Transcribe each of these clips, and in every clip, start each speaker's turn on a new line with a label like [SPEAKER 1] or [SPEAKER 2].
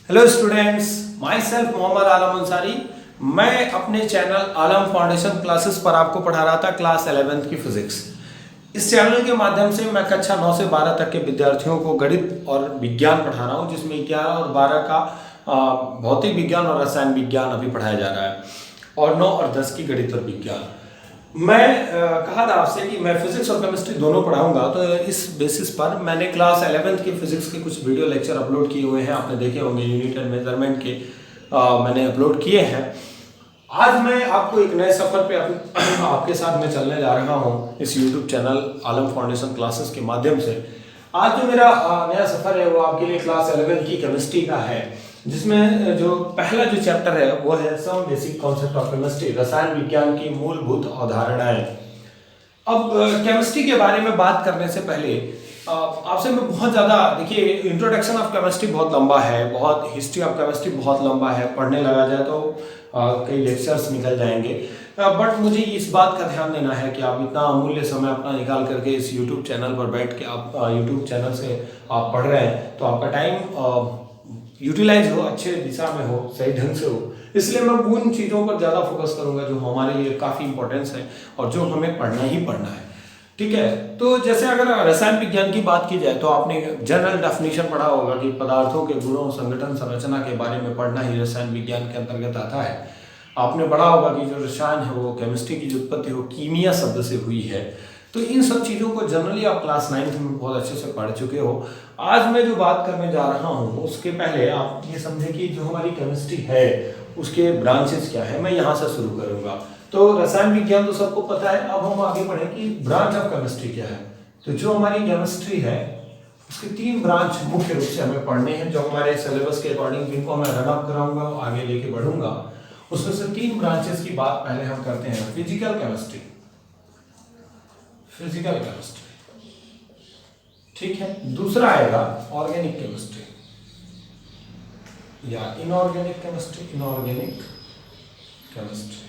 [SPEAKER 1] Hello students, my self Mohammad Alam Ansari. मैं अपने channel आलम foundation classes पर आपको पढ़ा रहा था क्लास 11th की फिजिक्स। इस चैनल के माध्यम से मैं कक्षा 9 से 12 तक के विद्यार्थियों को गणित और विज्ञान पढ़ा रहा हूँ, जिसमें 11 और 12 का भौतिक विज्ञान और रसायन विज्ञान अभी पढ़ाया जा रहा है और 9 और 10 की गणित और विज्ञान। मैं कहा था आपसे कि मैं फिजिक्स और केमिस्ट्री दोनों पढ़ाऊंगा, तो इस बेसिस पर मैंने क्लास 11th की फिजिक्स के कुछ वीडियो लेक्चर अपलोड किए हुए हैं। आपने देखे होंगे, यूनिट एंड मेजरमेंट के मैंने अपलोड किए हैं। आज मैं आपको एक नए सफर पे आपके साथ में चलने जा रहा हूं इस यूट्यूब चैनल आलम फाउंडेशन क्लासेस के माध्यम से। आज जो मेरा नया सफर है वो आपके लिए क्लास 11 की केमिस्ट्री का है, जिसमें जो पहला जो चैप्टर है वो है some basic concept of chemistry, रसायन विज्ञान की मूलभूत अवधारणाएं। अब केमिस्ट्री के बारे में बात करने से पहले आपसे मैं बहुत ज़्यादा, देखिए, इंट्रोडक्शन ऑफ केमिस्ट्री बहुत लंबा है, बहुत हिस्ट्री ऑफ केमिस्ट्री बहुत लंबा है, पढ़ने लगा जाए तो कई लेक्चर्स निकल जाएंगे। बट मुझे इस बात का ध्यान देना है कि आप इतना अमूल्य समय अपना निकाल करके इस यूट्यूब चैनल पर बैठ के आप यूट्यूब चैनल से आप पढ़ रहे हैं, तो आपका टाइम यूटिलाइज हो, अच्छे दिशा में हो, सही ढंग से हो। इसलिए मैं उन चीज़ों पर ज़्यादा फोकस करूंगा जो हमारे लिए काफ़ी इंपॉर्टेंस है और जो हमें पढ़ना ही पढ़ना है। ठीक है, तो जैसे अगर रसायन विज्ञान की बात की जाए तो आपने जनरल डेफिनेशन पढ़ा होगा कि पदार्थों के गुणों, संगठन, संरचना के बारे में पढ़ना ही रसायन विज्ञान के अंतर्गत आता है। आपने पढ़ा होगा कि जो रसायन है वो केमिस्ट्री की जो उत्पत्ति है वो कीमिया शब्द से हुई है। तो इन सब चीज़ों को जनरली आप क्लास 9th में बहुत अच्छे से पढ़ चुके हो। आज मैं जो बात करने जा रहा हूँ उसके पहले आप ये समझे कि जो हमारी केमिस्ट्री है उसके ब्रांचेस क्या है। मैं यहाँ से शुरू करूँगा। तो रसायन विज्ञान तो सबको पता है, अब हम आगे बढ़े कि ब्रांच ऑफ केमिस्ट्री क्या है। तो जो हमारी केमिस्ट्री है उसके 3 ब्रांच मुख्य रूप से हमें पढ़ने हैं, जो हमारे सिलेबस के अकॉर्डिंग, जिनको मैं रन अप कराऊंगा आगे लेके बढ़ूंगा। उसमें से 3 ब्रांचेस की बात पहले हम करते हैं। फिजिकल केमिस्ट्री, फिजिकल केमिस्ट्री, ठीक है। दूसरा आएगा ऑर्गेनिक केमिस्ट्री या इनऑर्गेनिक केमिस्ट्री, इनऑर्गेनिक केमिस्ट्री।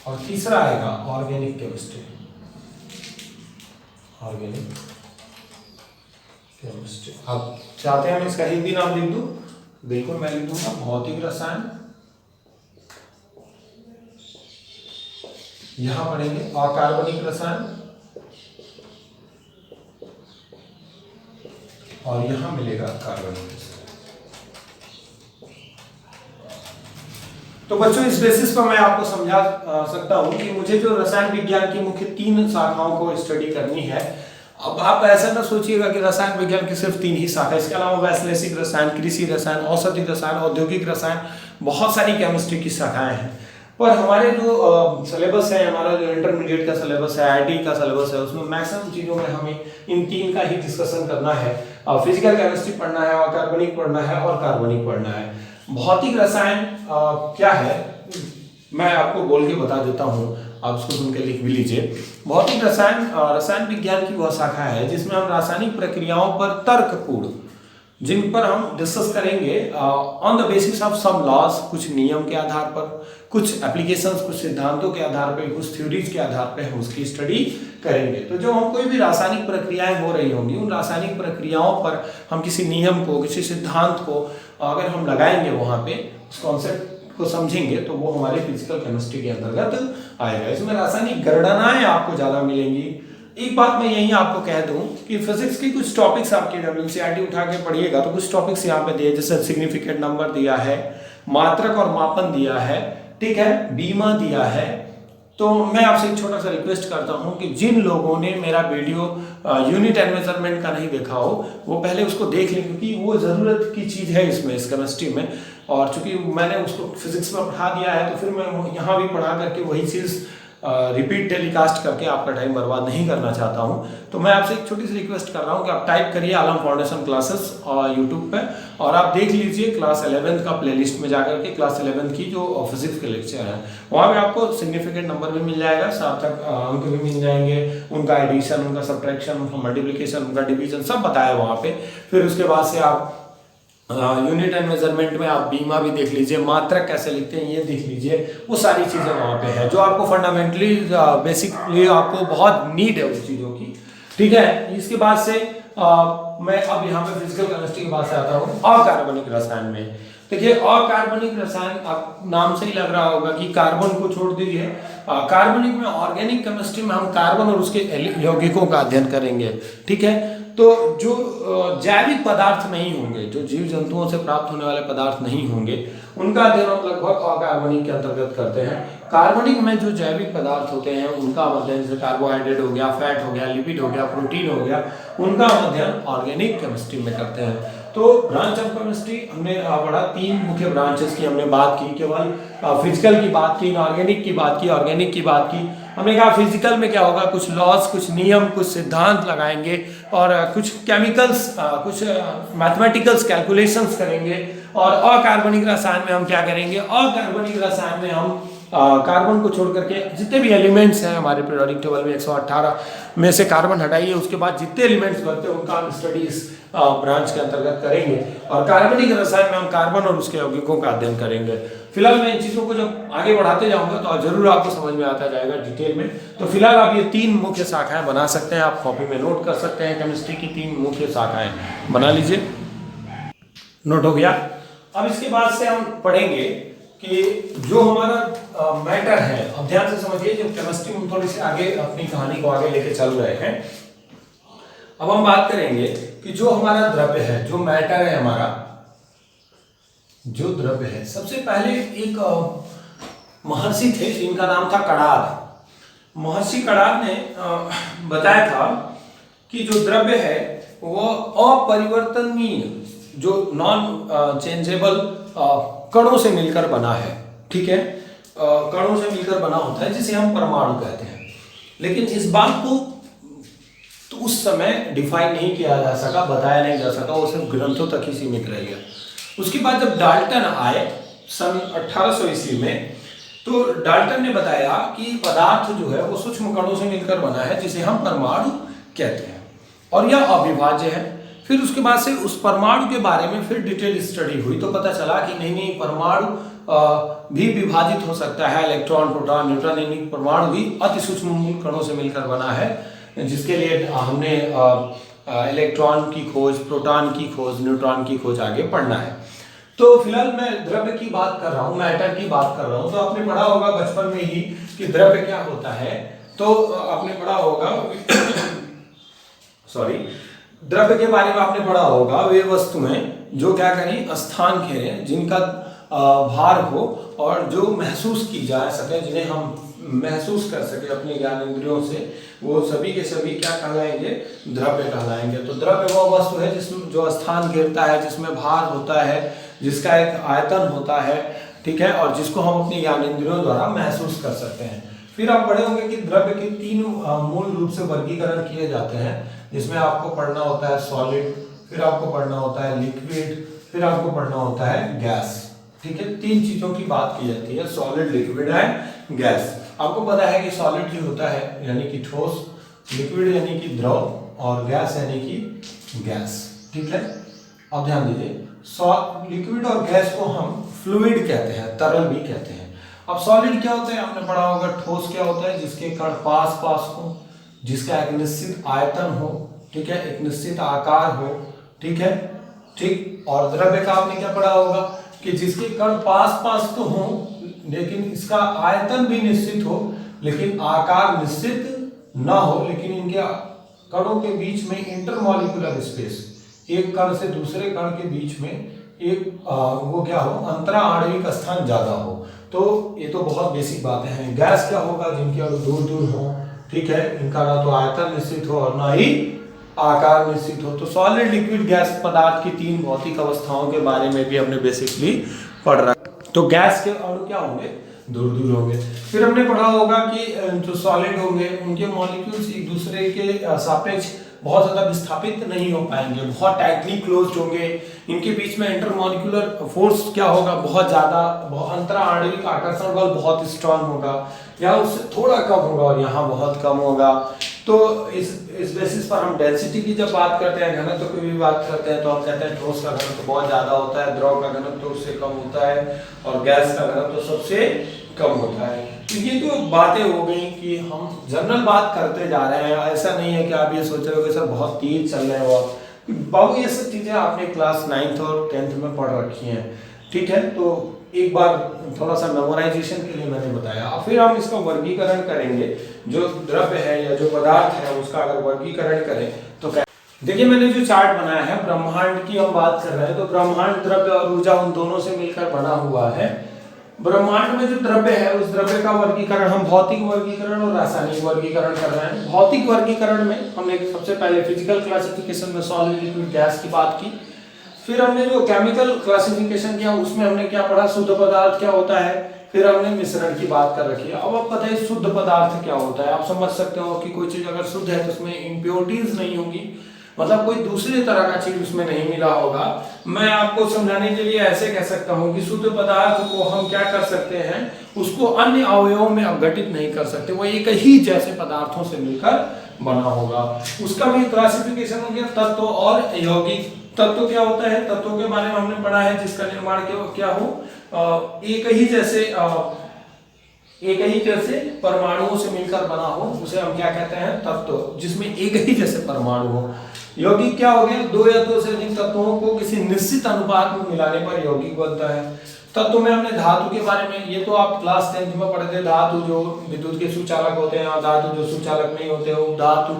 [SPEAKER 1] और तीसरा आएगा ऑर्गेनिक केमिस्ट्री, ऑर्गेनिक केमिस्ट्री। आप चाहते हैं मैं इसका हिंदी नाम लिख दूं? बिल्कुल, मैं लिख दूंगा भौतिक रसायन। यहां पढ़ेंगे अकार्बनिक रसायन और यहां मिलेगा कार्बनिक रसायन। तो बच्चों, इस बेसिस पर मैं आपको समझा सकता हूं कि मुझे जो रसायन विज्ञान की मुख्य 3 शाखाओं को स्टडी करनी है। अब आप ऐसा ना सोचिएगा कि रसायन विज्ञान की सिर्फ 3 ही शाखा, इसके अलावा वैश्लेषिक रसायन, कृषि रसायन, औषधि रसायन, औद्योगिक रसायन, बहुत सारी केमिस्ट्री की शाखाएं हैं। पर हमारे जो सिलेबस है, हमारा जो इंटरमीडिएट का सिलेबस है, आईटी का सिलेबस है, उसमें मैक्सिमम चीज़ों में हमें इन 3 का ही डिस्कशन करना है। फिजिकल केमिस्ट्री पढ़ना है, अकार्बनिक पढ़ना है और कार्बनिक पढ़ना है। भौतिक रसायन क्या है मैं आपको बोल के बता देता हूँ, आप उसको सुन के लिख भी लीजिए। भौतिक रसायन रसायन विज्ञान की वह शाखा है जिसमें हम रासायनिक प्रक्रियाओं पर तर्कपूर्ण, जिन पर हम डिस्कस करेंगे on the basis of some laws, कुछ नियम के आधार पर, कुछ एप्लीकेशंस, कुछ सिद्धांतों के आधार पर, कुछ थ्योरीज के आधार पर हम उसकी स्टडी करेंगे। तो जो हम कोई भी रासायनिक प्रक्रियाएं हो रही होंगी, उन रासायनिक प्रक्रियाओं पर हम किसी नियम को, किसी सिद्धांत को अगर हम लगाएंगे, वहाँ पे उस कॉन्सेप्ट को समझेंगे, तो वो हमारे फिजिकल केमिस्ट्री के अंतर्गत आएगा। इसमें रासायनिक गणनाएं आपको ज़्यादा मिलेंगी। एक बात मैं यही आपको कह दूं कि फिजिक्स के कुछ टॉपिक्स आपके WCRT उठा के पढ़िएगा तो कुछ टॉपिक्स यहाँ पे दिए, जैसे सिग्निफिकेंट नंबर दिया है, मात्रक और मापन दिया है, ठीक है, बीमा दिया है। तो मैं आपसे एक छोटा सा रिक्वेस्ट करता हूं कि जिन लोगों ने मेरा वीडियो यूनिट एंड मेजरमेंट का नहीं देखा हो वो पहले उसको देख लें, क्योंकि वो ज़रूरत की चीज़ है इसमें, इस केमिस्ट्री में। और चूंकि मैंने उसको फिजिक्स में पढ़ा दिया है तो फिर मैं यहाँ भी पढ़ा करके वही चीज़ रिपीट टेलीकास्ट करके आपका टाइम बर्बाद नहीं करना चाहता हूं। तो मैं आपसे एक छोटी सी रिक्वेस्ट कर रहा हूं कि आप टाइप करिए आलम फाउंडेशन क्लासेस यूट्यूब पे और आप देख लीजिए क्लास 11th का प्लेलिस्ट में जाकर के क्लास 11th की जो फिजिक्स के लेक्चर हैं, वहाँ पे आपको सिग्निफिकेंट नंबर भी मिल जाएगा, सार्थक अंक भी मिल जाएंगे, उनका एडिशन, उनका सब्ट्रैक्शन, उनका मल्टीप्लिकेशन, उनका डिवीजन सब बताया वहाँ पे। फिर उसके बाद से आप यूनिट एंड मेजरमेंट में आप बीमा भी देख लीजिए, मात्रक कैसे लिखते हैं ये देख लीजिए, वो सारी चीज़ें वहाँ पे है जो आपको फंडामेंटली बेसिकली आपको बहुत नीड है उस चीज़ों की। ठीक है, इसके बाद से मैं अब यहाँ पे फिजिकल केमिस्ट्री के पास आता हूँ अकार्बनिक रसायन में। देखिए अकार्बनिक रसायन, आप नाम से ही लग रहा होगा कि कार्बन को छोड़ दीजिए। कार्बनिक में ऑर्गेनिक केमिस्ट्री में हम कार्बन और उसके यौगिकों का अध्ययन करेंगे, ठीक है। तो जो जैविक पदार्थ नहीं होंगे, जो जीव जंतुओं से प्राप्त होने वाले पदार्थ नहीं होंगे, उनका अध्ययन हम लगभग अकार्बनिक के अंतर्गत करते हैं। कार्बनिक में जो जैविक पदार्थ होते हैं उनका अध्ययन, जैसे कार्बोहाइड्रेट हो गया, फैट हो गया, लिपिड हो गया, प्रोटीन हो गया, उनका अध्ययन ऑर्गेनिक केमिस्ट्री में करते हैं। तो ब्रांच ऑफ केमिस्ट्री हमने पढ़ा, 3 मुख्य ब्रांचेस की हमने बात की, केवल फिजिकल की बात की, ऑर्गेनिक की बात की, ऑर्गेनिक की बात की। हमने कहा फिजिकल में क्या होगा, कुछ लॉज, कुछ नियम, कुछ सिद्धांत लगाएंगे और कुछ केमिकल्स, कुछ मैथमेटिकल्स कैलकुलेशंस करेंगे। और अकार्बनिक रसायन में हम क्या करेंगे, अकार्बनिक रसायन में हम कार्बन को छोड़ करके जितने भी एलिमेंट्स हैं हमारे पीरियोडिक टेबल में 118 में से कार्बन हटाइए, उसके बाद जितने एलिमेंट्स बनते हैं उनका हम स्टडी इस ब्रांच के अंतर्गत करेंगे। और कार्बनिक रसायन में हम कार्बन और उसके यौगिकों का अध्ययन करेंगे। फिलहाल मैं इन चीज़ों को जब आगे बढ़ाते जाऊंगा तो जरूर आपको समझ में आता जाएगा डिटेल में। तो फिलहाल आप ये 3 मुख्य शाखाएं बना सकते हैं, आप कॉपी में नोट कर सकते हैं। केमिस्ट्री की 3 मुख्य शाखाएं बना लीजिए, नोट हो गया। अब इसके बाद से हम पढ़ेंगे कि जो हमारा मैटर है, अब ध्यान से समझिए, जो केमिस्ट्री में थोड़ी सी आगे अपनी कहानी को आगे लेके चल रहे हैं। अब हम बात करेंगे कि जो हमारा द्रव्य है, जो मैटर है हमारा, जो द्रव्य है, सबसे पहले एक महर्षि थे जिनका नाम था कणाद। महर्षि कणाद ने बताया था कि जो द्रव्य है वो अपरिवर्तनीय, जो नॉन चेंजेबल कणों से मिलकर बना है, ठीक है। कणों से मिलकर बना होता है जिसे हम परमाणु कहते हैं। लेकिन इस बात को तो उस समय डिफाइन नहीं किया जा सका, बताया नहीं जा सका, वो सिर्फ ग्रंथों तक ही सीमित रह गया। उसके बाद जब डाल्टन आए सन 1800 ईस्वी में, तो डाल्टन ने बताया कि पदार्थ जो है वो सूक्ष्म कणों से मिलकर बना है जिसे हम परमाणु कहते हैं और यह अविभाज्य है। फिर उसके बाद से उस परमाणु के बारे में फिर डिटेल स्टडी हुई तो पता चला कि नहीं, परमाणु भी विभाजित हो सकता है, इलेक्ट्रॉन, प्रोटॉन, न्यूट्रॉन, यानी परमाणु भी अति सूक्ष्म कणों से मिलकर बना है, जिसके लिए हमने इलेक्ट्रॉन की खोज, प्रोटॉन की खोज, न्यूट्रॉन की खोज आगे पढ़ना है। तो फिलहाल मैं द्रव्य की बात कर रहा हूँ, मैटर की बात कर रहा हूँ। तो आपने पढ़ा होगा बचपन में ही कि द्रव्य क्या होता है। तो आपने पढ़ा होगा द्रव्य के बारे में आपने पढ़ा होगा, वे वस्तुएं जो क्या करें, स्थान घेरें, जिनका भार हो और जो महसूस की जा सके, जिन्हें हम महसूस कर सके अपने ज्ञान इंद्रियों से, वो सभी के सभी क्या कहलाएंगे, द्रव्य कहलाएंगे। तो द्रव्य वो वस्तु है जिसमें जो स्थान घेरता है, जिसमें भार होता है, जिसका एक आयतन होता है, ठीक है, और जिसको हम अपने ज्ञान इंद्रियों द्वारा महसूस कर सकते हैं। फिर आप पढ़े होंगे कि द्रव्य के 3 मूल रूप से वर्गीकरण किए जाते हैं, जिसमें आपको पढ़ना होता है सॉलिड, फिर आपको पढ़ना होता है लिक्विड, फिर आपको पढ़ना होता है गैस, ठीक है। 3 चीजों की बात की जाती है, सॉलिड, लिक्विड एंड गैस। आपको पता है कि सॉलिड जो होता है यानी कि ठोस, लिक्विड यानी कि द्रव और गैस यानी कि गैस, ठीक है। अब ध्यान दीजिए, लिक्विड और गैस को हम फ्लूइड कहते हैं, तरल भी कहते हैं। अब सॉलिड क्या होता है, आपने पढ़ा होगा। ठोस क्या होता है, जिसके कण पास पास हो, जिसका एक निश्चित आयतन हो, ठीक है, एक निश्चित आकार हो, ठीक है, ठीक। और द्रव्य का आपने क्या पढ़ा होगा कि जिसके कण पास पास तो हो लेकिन इसका आयतन भी निश्चित हो, लेकिन आकार निश्चित ना हो, लेकिन इनके कणों के बीच में इंटरमॉलिक्यूलर स्पेस, एक कण से दूसरे कण के बीच में एक वो क्या हो, अंतरा आणविक स्थान ज्यादा हो। तो ये तो बहुत बेसिक बातें हैं। गैस क्या होगा, जिनके अणु दूर दूर हो, ठीक है, इनका ना तो आयतन निश्चित हो और ना ही आकार निश्चित हो। तो सॉलिड, लिक्विड, गैस पदार्थ की 3 भौतिक अवस्थाओं के बारे में भी हमने बेसिकली पढ़ रहा है। तो गैस के अणु क्या होंगे, दूर दूर होंगे। फिर हमने पढ़ा होगा कि जो सॉलिड होंगे उनके मॉलिक्यूल्स एक दूसरे के सापेक्ष बहुत ज्यादा विस्थापित नहीं हो पाएंगे, बहुत टाइटली क्लोज्ड होंगे। इनके बीच में इंटरमॉलिक्यूलर फोर्स क्या होगा, बहुत ज्यादा, अंतरा आणविक आकर्षण बल बहुत स्ट्रांग होगा, या उससे थोड़ा कम होगा और यहाँ बहुत कम होगा। तो इस बेसिस पर हम डेंसिटी की जब बात करते हैं, घनत्व की भी बात करते हैं, तो हम कहते हैं ठोस का घनत्व बहुत ज्यादा होता है, द्रव का घनत्व उससे कम होता है और गैस का घनत्व सबसे कम होता है। तो ये तो बातें हो गई कि हम जनरल बात करते जा रहे हैं। ऐसा नहीं है कि आप ये सोच रहे हो कि सर बहुत तेज चल रहे हो, बाबू ये सब चीज़ें आपने क्लास 9th और 10th में पढ़ रखी हैं, ठीक है। तो एक बार थोड़ा सा मेमोराइजेशन के लिए मैंने बताया, फिर हम इसका वर्गीकरण करेंगे। जो द्रव्य है या जो पदार्थ है उसका अगर वर्गीकरण करें तो क्या, देखिए मैंने जो चार्ट बनाया है, ब्रह्मांड की हम बात कर रहे हैं, तो ब्रह्मांड द्रव्य और ऊर्जा उन दोनों से मिलकर बना हुआ है। ब्रह्मांड में जो द्रव्य है उस द्रव्य का वर्गीकरण हम भौतिक वर्गीकरण और रासायनिक वर्गीकरण कर रहे हैं। भौतिक वर्गीकरण में हमने सबसे पहले फिजिकल क्लासिफिकेशन में सॉलिड लिक्विड गैस की बात की, फिर हमने जो केमिकल क्लासिफिकेशन किया उसमें हमने क्या पढ़ा, शुद्ध पदार्थ क्या होता है, फिर हमने मिश्रण की बात कर रखी है। अब आप पता है शुद्ध पदार्थ क्या होता है, आप समझ सकते हो कि कोई चीज अगर शुद्ध है तो उसमें इम्प्योरिटीज नहीं होंगी, मतलब कोई दूसरी तरह का चीज उसमें नहीं मिला होगा। मैं आपको समझाने के लिए ऐसे कह सकता हूँ कि शुद्ध पदार्थ को हम क्या कर सकते हैं, उसको अन्य अवयवों में अपघटित नहीं कर सकते, वो एक ही जैसे पदार्थों से मिलकर बना होगा। उसका भी क्लासिफिकेशन हो गया तत्व और यौगिक। तत्व क्या होता है, तत्वों के बारे में हमने पढ़ा है जिसका निर्माण क्या हो, एक ही जैसे परमाणुओं से मिलकर बना हो, उसे हम क्या कहते हैं, तत्व, जिसमें एक ही जैसे परमाणु हो। यौगिक क्या हो गया, दो या दो से अधिक तत्वों को किसी निश्चित अनुपात में मिलाने पर यौगिक बनता है। तत्व में हमने धातु के बारे में, ये तो आप क्लास 10th में पढ़े थे, धातु जो विद्युत के सुचालक होते हैं और धातु जो सुचालक नहीं होते हैं, धातु,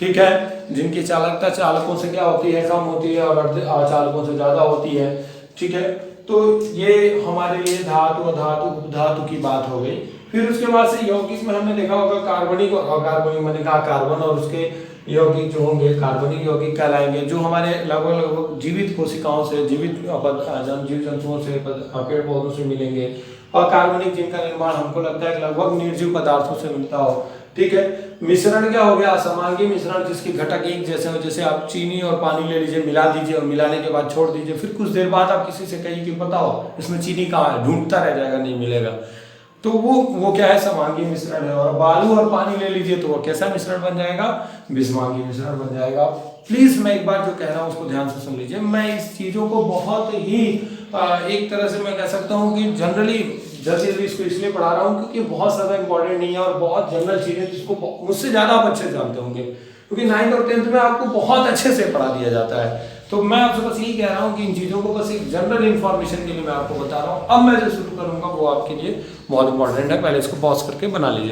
[SPEAKER 1] ठीक है, जिनकी चालकता चालकों से क्या होती है, कम होती है और अर्धचालकों से ज्यादा होती है, ठीक है। तो ये हमारे लिए धातु और धातु उपधातु की बात हो गई। फिर उसके बाद से यौगिक में हमने देखा होगा कार्बनिक और अकार्बनिक, मैंने कहा कार्बन और उसके यौगिक जो होंगे कार्बनिक यौगिक कहलाएंगे, जो हमारे लगभग जीवित कोशिकाओं से, जीवित जीव जंतुओं से, पेड़ पौधों से मिलेंगे। और कार्बनिक जिनका निर्माण हमको लगता है लगभग निर्जीव पदार्थों से मिलता हो, ठीक है। मिश्रण क्या हो गया, असमांगी मिश्रण, जिसके घटक एक जैसे हो, जैसे आप चीनी और पानी ले लीजिए, मिला दीजिए और मिलाने के बाद छोड़ दीजिए, फिर कुछ देर बाद आप किसी से कहिए कि बताओ इसमें चीनी कहाँ है, ढूंढता रह जाएगा, नहीं मिलेगा, तो वो क्या है, समांगी मिश्रण है। और बालू और पानी ले लीजिए तो वो कैसा मिश्रण बन जाएगा, विषमांगी मिश्रण बन जाएगा। प्लीज मैं एक बार जो कह रहा हूँ उसको ध्यान से सुन लीजिए। मैं इस चीजों को बहुत ही एक तरह से मैं कह सकता हूँ कि जनरली जल्दी इसको इसलिए पढ़ा रहा हूँ क्योंकि बहुत ज्यादा इंपॉर्टेंट नहीं है और बहुत जनरल चीजें जिसको मुझसे ज्यादा आप अच्छे जानते होंगे, क्योंकि 9th और 10th में आपको बहुत अच्छे से पढ़ा दिया जाता है। तो मैं आपसे बस यही कह रहा हूँ कि इन चीजों को बस एक जनरल इन्फॉर्मेशन के लिए मैं आपको बता रहा हूँ। अब मैं जो शुरू करूंगा वो आपके लिए बहुत इंपॉर्टेंट है, पहले इसको पॉज करके बना लीजिए।